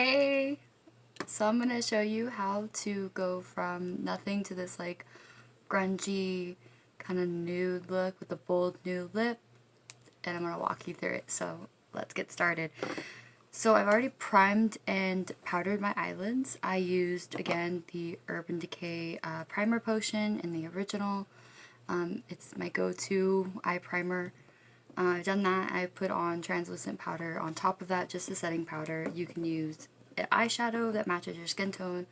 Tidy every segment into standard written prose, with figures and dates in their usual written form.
Hey! So I'm gonna show you how to go from nothing to this like grungy kind of nude look with a bold nude lip, and I'm gonna walk you through it. So let's get started. So I've already primed and powdered my eyelids. I used again the Urban Decay primer potion in the original. It's my go-to eye primer. I've done that. I put on translucent powder on top of that, just a setting powder. You can use an eyeshadow that matches your skin tone,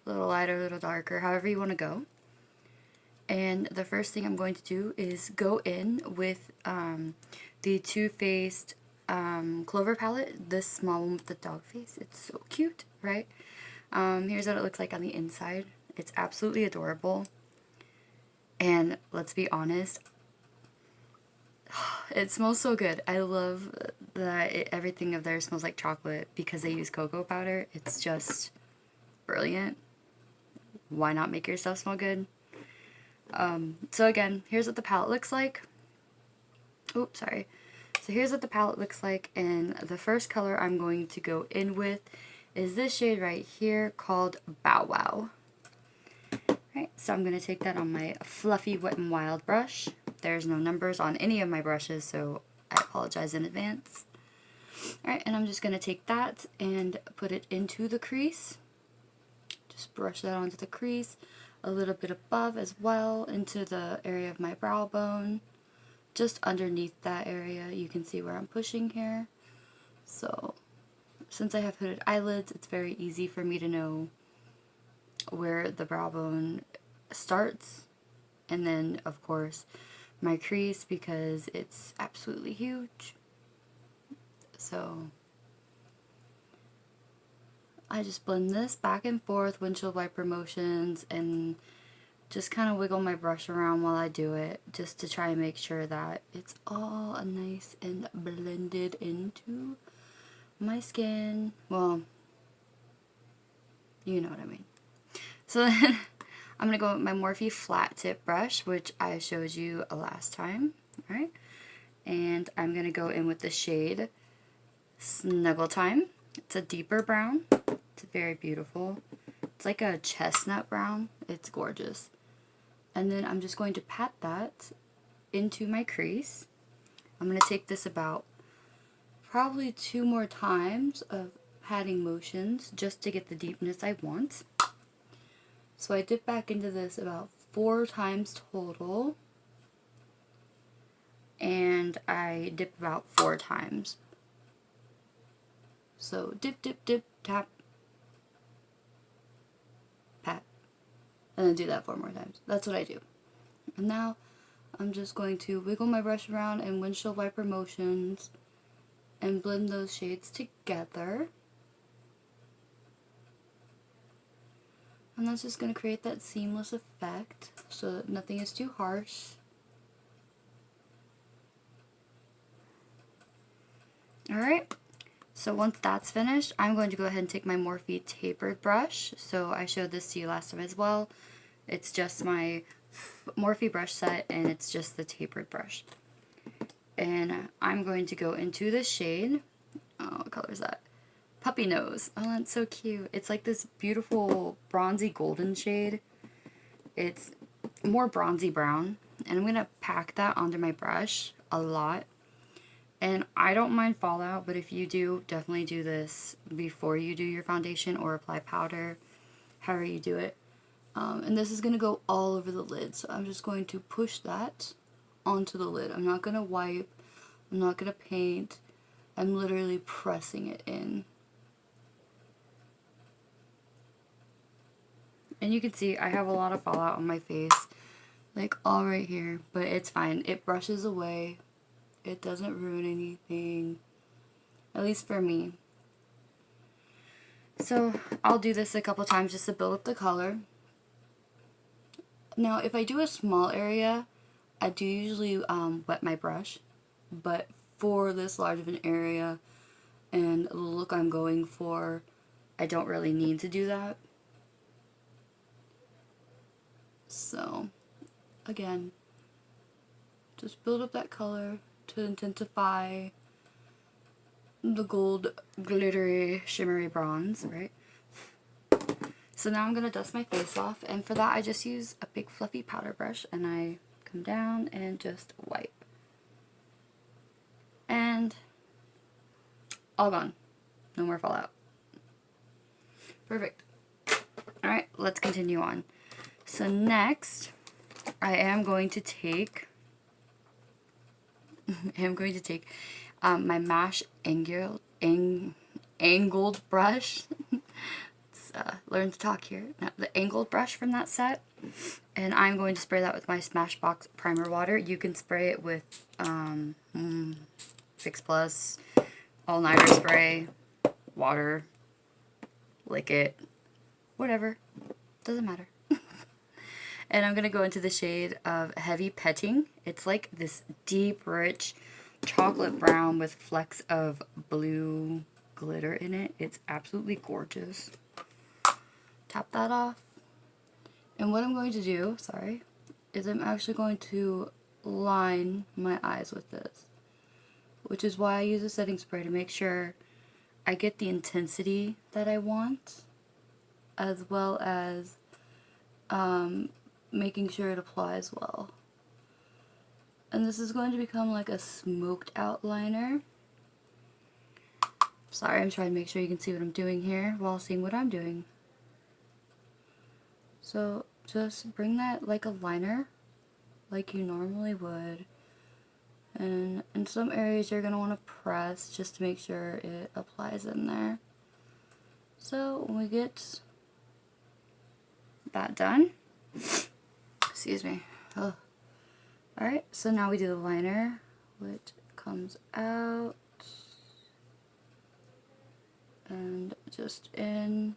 a little lighter, a little darker, however you want to go. And the first thing I'm going to do is go in with the Too Faced Clover palette, this small one with the dog face. It's so cute, right? Here's what it looks like on the inside. It's absolutely adorable. And let's be honest, it smells so good. I love that everything of there smells like chocolate because they use cocoa powder. It's just brilliant. Why not make yourself smell good? So again, here's what the palette looks like. Oops, sorry. So here's what the palette looks like, and the first color I'm going to go in with is this shade right here called Bow Wow. Right, so I'm going to take that on my fluffy Wet n Wild brush. There's no numbers on any of my brushes, so I apologize in advance. Alright, and I'm just going to take that and put it into the crease. Just brush that onto the crease, a little bit above as well, into the area of my brow bone. Just underneath that area, you can see where I'm pushing here. So, since I have hooded eyelids, it's very easy for me to know where the brow bone starts. And then, of course, my crease, because it's absolutely huge. So I just blend this back and forth, windshield wiper motions, and just kind of wiggle my brush around while I do it, just to try and make sure that it's all nice and blended into my skin. Well, you know what I mean. So then I'm going to go with my Morphe flat tip brush, which I showed you last time. Alright, and I'm going to go in with the shade Snuggle Time. It's a deeper brown. It's very beautiful. It's like a chestnut brown. It's gorgeous. And then I'm just going to pat that into my crease. I'm going to take this about probably 2 more times of patting motions just to get the deepness I want. So I dip back into this about 4 times total. And I dip about 4 times. So dip, dip, dip, tap, pat, and then do that 4 more times. That's what I do. And now I'm just going to wiggle my brush around in windshield wiper motions and blend those shades together. And that's just going to create that seamless effect so that nothing is too harsh. Alright, so once that's finished, I'm going to go ahead and take my Morphe tapered brush. So I showed this to you last time as well. It's just my Morphe brush set, and it's just the tapered brush. And I'm going to go into the shade, oh, what color is that? Puppy Nose. Oh, that's so cute. It's like this beautiful bronzy golden shade. It's more bronzy brown, and I'm going to pack that onto my brush a lot. And I don't mind fallout, but if you do, definitely do this before you do your foundation or apply powder, however you do it. And this is going to go all over the lid, so I'm just going to push that onto the lid. I'm not going to wipe, I'm not going to paint, I'm literally pressing it in. And you can see I have a lot of fallout on my face, like all right here, but it's fine. It brushes away. It doesn't ruin anything, at least for me. So I'll do this a couple times just to build up the color. Now if I do a small area, I do usually wet my brush, but for this large of an area and the look I'm going for, I don't really need to do that. So again, just build up that color to intensify the gold glittery shimmery bronze, right? So now I'm going to dust my face off, and for that I just use a big fluffy powder brush and I come down and just wipe. And all gone. No more fallout. Perfect. Alright, let's continue on. So next, I am going to take my Mash angled brush. Learn to talk here. The angled brush from that set, and I'm going to spray that with my Smashbox primer water. You can spray it with Fix Plus, All Nighter spray, water, lick it, whatever, doesn't matter. And I'm gonna go into the shade of Heavy Petting. It's like this deep, rich chocolate brown with flecks of blue glitter in it. It's absolutely gorgeous. Tap that off. And what I'm going to do, is I'm actually going to line my eyes with this. Which is why I use a setting spray, to make sure I get the intensity that I want, as well as making sure it applies well. And this is going to become like a smoked out liner. Sorry, I'm trying to make sure you can see what I'm doing here while seeing what I'm doing. So just bring that like a liner, like you normally would. And in some areas you're going to want to press just to make sure it applies in there. So when we get that done, excuse me. Oh. Alright, so now we do the liner, which comes out and just in.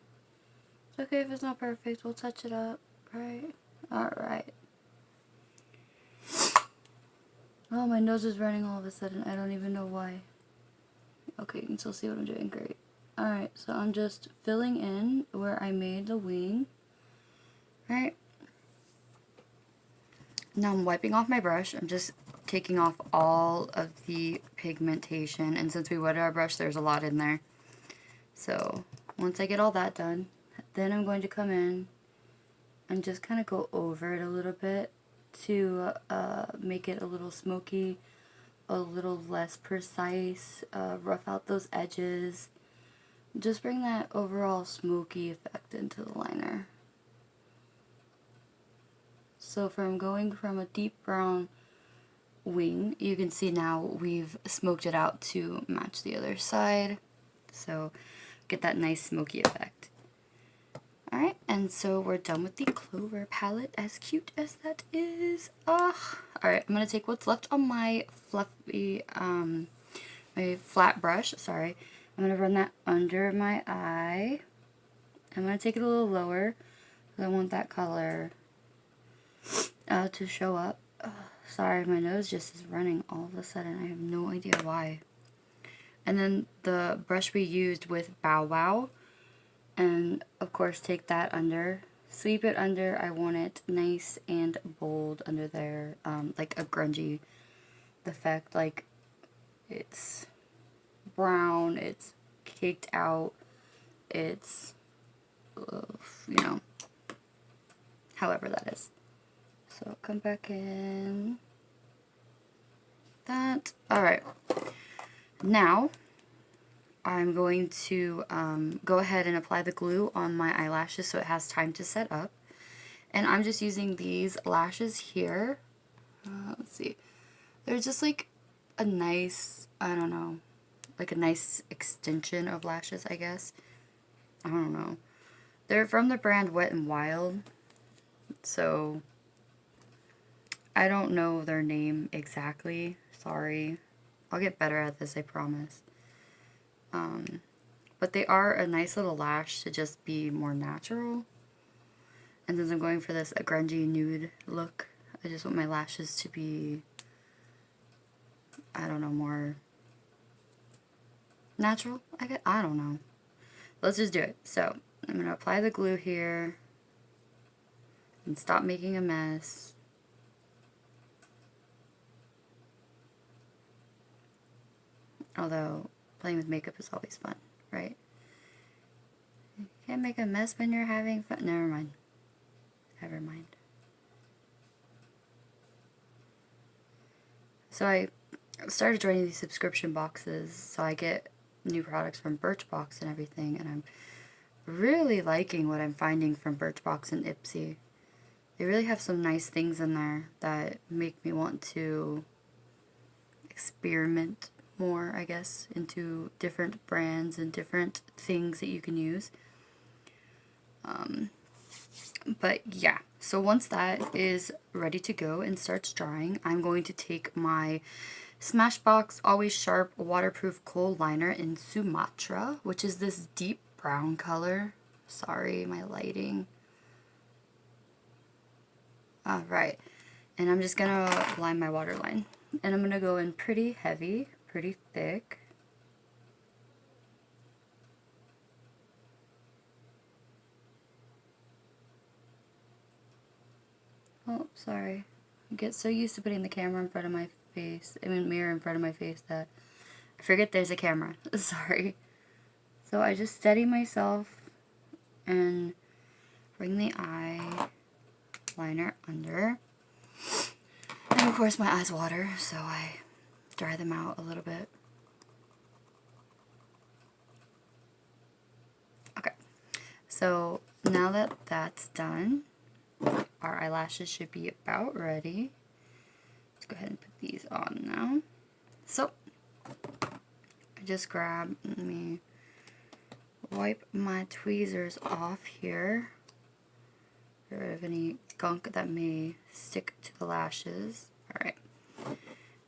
It's okay if it's not perfect, we'll touch it up, right? Alright. Oh, my nose is running all of a sudden, I don't even know why. Okay, you can still see what I'm doing, great. Alright, so I'm just filling in where I made the wing. Alright. Now I'm wiping off my brush. I'm just taking off all of the pigmentation, and since we wetted our brush, there's a lot in there. So once I get all that done, then I'm going to come in and just kind of go over it a little bit to make it a little smoky, a little less precise, rough out those edges, just bring that overall smoky effect into the liner. So from going from a deep brown wing, you can see now we've smoked it out to match the other side. So get that nice smoky effect. Alright, and so we're done with the Clover palette, as cute as that is. Alright, I'm going to take what's left on my fluffy, my flat brush, sorry. I'm going to run that under my eye. I'm going to take it a little lower, because I want that color to show up. Sorry, my nose just is running all of a sudden. I have no idea why. And then the brush we used with Bow Wow, and of course take that under, sweep it under. I want it nice and bold under there, like a grungy effect, like it's brown, it's caked out, it's, you know, however that is. So come back in that. Alright, now I'm going to go ahead and apply the glue on my eyelashes so it has time to set up. And I'm just using these lashes here. Let's see. They're just like a nice, I don't know, like a nice extension of lashes, I guess. I don't know. They're from the brand Wet n Wild. So I don't know their name exactly. Sorry. I'll get better at this, I promise. But they are a nice little lash to just be more natural. And since I'm going for this a grungy nude look, I just want my lashes to be, I don't know, more natural, I guess. I don't know. Let's just do it. So I'm going to apply the glue here and stop making a mess. Although Playing with makeup is always fun, right? You can't make a mess when you're having fun. Never mind. Never mind. So I started joining these subscription boxes, so I get new products from Birchbox and everything, and I'm really liking what I'm finding from Birchbox and Ipsy. They really have some nice things in there that make me want to experiment more, I guess, into different brands and different things that you can use. But yeah, so once that is ready to go and starts drying, I'm going to take my Smashbox Always Sharp Waterproof Kohl Liner in Sumatra, which is this deep brown color. Sorry, my lighting. Alright, and I'm just gonna line my waterline. And I'm gonna go in pretty heavy, pretty thick. Oh, sorry. I get so used to putting the camera in front of my face, mirror in front of my face, that I forget there's a camera. Sorry. So I just steady myself and bring the eye liner under. And of course my eyes water, so I dry them out a little bit. Okay. So now that that's done, our eyelashes should be about ready. Let's go ahead and put these on now. So, I just grab, let me wipe my tweezers off here. Get rid of any gunk that may stick to the lashes. Alright.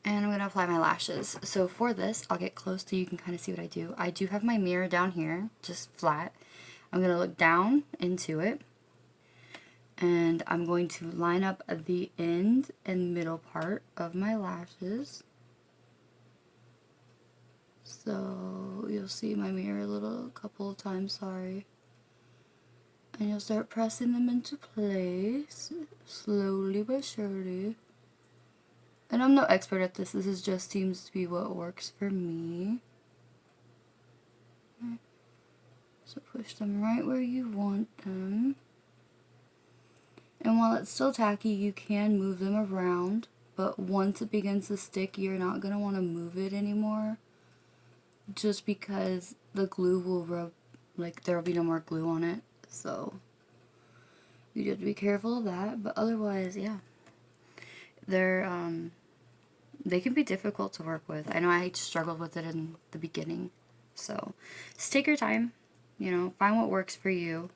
And I'm going to apply my lashes. So for this, I'll get close so you can kind of see what I do. I do have my mirror down here, just flat. I'm going to look down into it. And I'm going to line up the end and middle part of my lashes. So you'll see my mirror a couple of times, sorry. And you'll start pressing them into place, slowly but surely. And I'm no expert at this, this just seems to be what works for me. So push them right where you want them. And while it's still tacky, you can move them around, but once it begins to stick, you're not going to want to move it anymore, just because the glue will rub, like there will be no more glue on it, so you have to be careful of that. But otherwise, yeah, they can be difficult to work with. I know I struggled with it in the beginning, so just take your time, you know, find what works for you,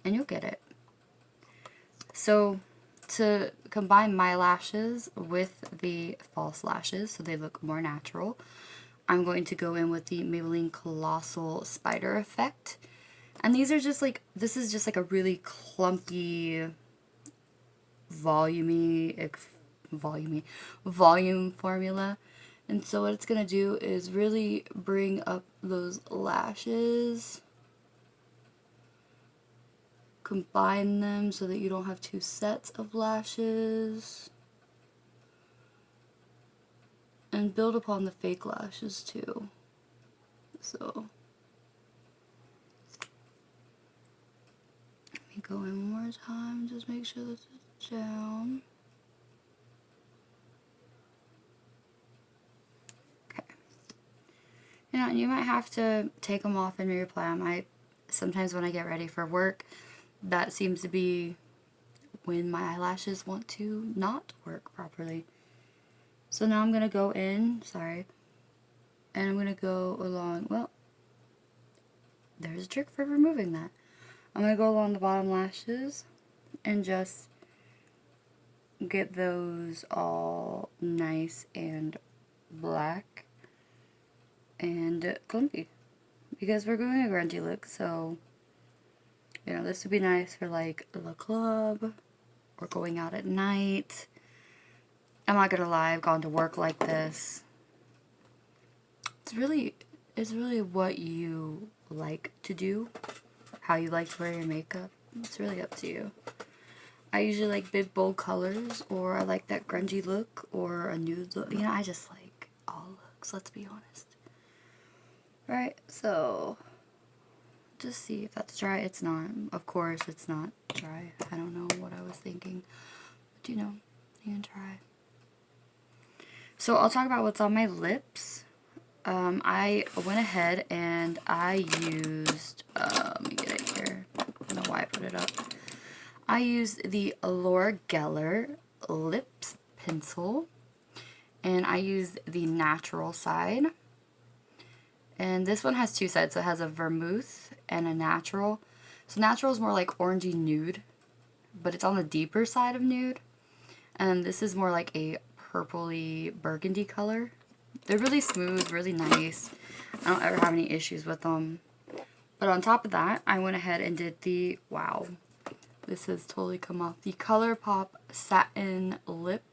and you'll get it. So to combine my lashes with the false lashes so they look more natural, I'm going to go in with the Maybelline Colossal Spider Effect. And these are just like, this is just like a really clumpy, volume formula. And so what it's going to do is really bring up those lashes, combine them so that you don't have two sets of lashes, and build upon the fake lashes too. So let me go in one more time, just make sure this is down. Okay. You know, you might have to take them off and reapply them. Sometimes when I get ready for work, that seems to be when my eyelashes want to not work properly. So now I'm going to go in, sorry, and I'm going to go along, well, there's a trick for removing that. I'm going to go along the bottom lashes and just get those all nice and black and clumpy. Because we're doing a grungy look, so you know, this would be nice for like the club or going out at night. I'm not gonna lie, I've gone to work like this. It's really what you like to do, how you like to wear your makeup. It's really up to you. I usually like big bold colors, or I like that grungy look, or a nude look. You know, I just like all looks, let's be honest. Right, so just see if that's dry. It's not. Of course it's not dry. I don't know what I was thinking. But you know, you can try. So I'll talk about what's on my lips. I went ahead and I used, let me get it here. I don't know why I put it up. I used the Laura Geller Lips Pencil. And I used the natural side. And this one has two sides. So it has a vermouth and a natural. So natural is more like orangey nude, but it's on the deeper side of nude. And this is more like a purpley burgundy color. They're really smooth, really nice. I don't ever have any issues with them. But on top of that, I went ahead and did the, wow, this has totally come off, the ColourPop Satin Lip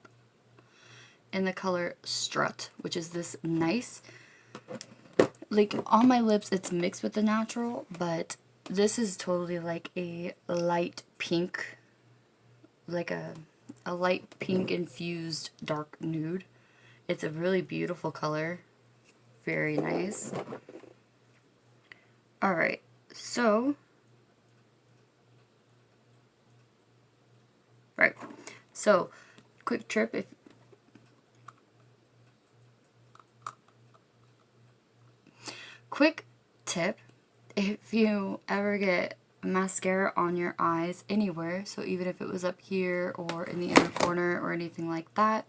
in the color Strut, which is this nice, like on my lips it's mixed with the natural, but this is totally like a light pink, like a light pink infused dark nude. It's a really beautiful color. Very nice. Alright, so quick trip quick tip, if you ever get mascara on your eyes anywhere, so even if it was up here or in the inner corner or anything like that,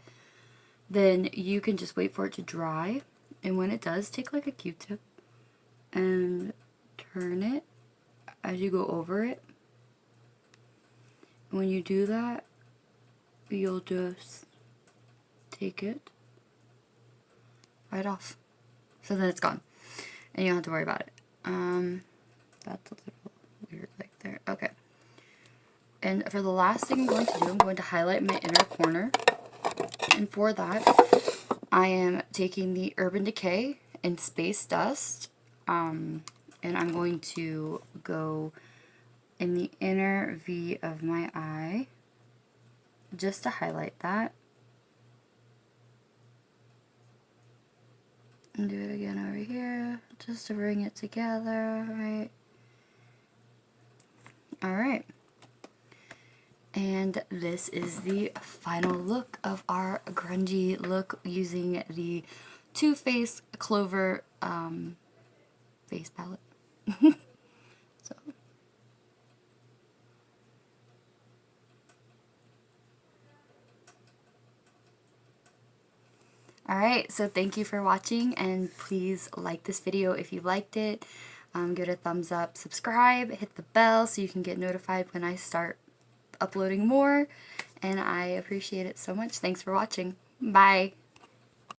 then you can just wait for it to dry, and when it does, take like a Q-tip and turn it as you go over it. When you do that, you'll just take it right off. So then it's gone. And you don't have to worry about it. That's a little weird right there. Okay. And for the last thing I'm going to do, I'm going to highlight my inner corner. And for that, I am taking the Urban Decay in Space Dust. And I'm going to go in the inner V of my eye just to highlight that. And do it again over here just to bring it together, right? Alright. And this is the final look of our grungy look using the Too Faced Clover face palette. So. Alright, so thank you for watching, and please like this video if you liked it. Give it a thumbs up, subscribe, hit the bell so you can get notified when I start uploading more, and I appreciate it so much. Thanks for watching. Bye!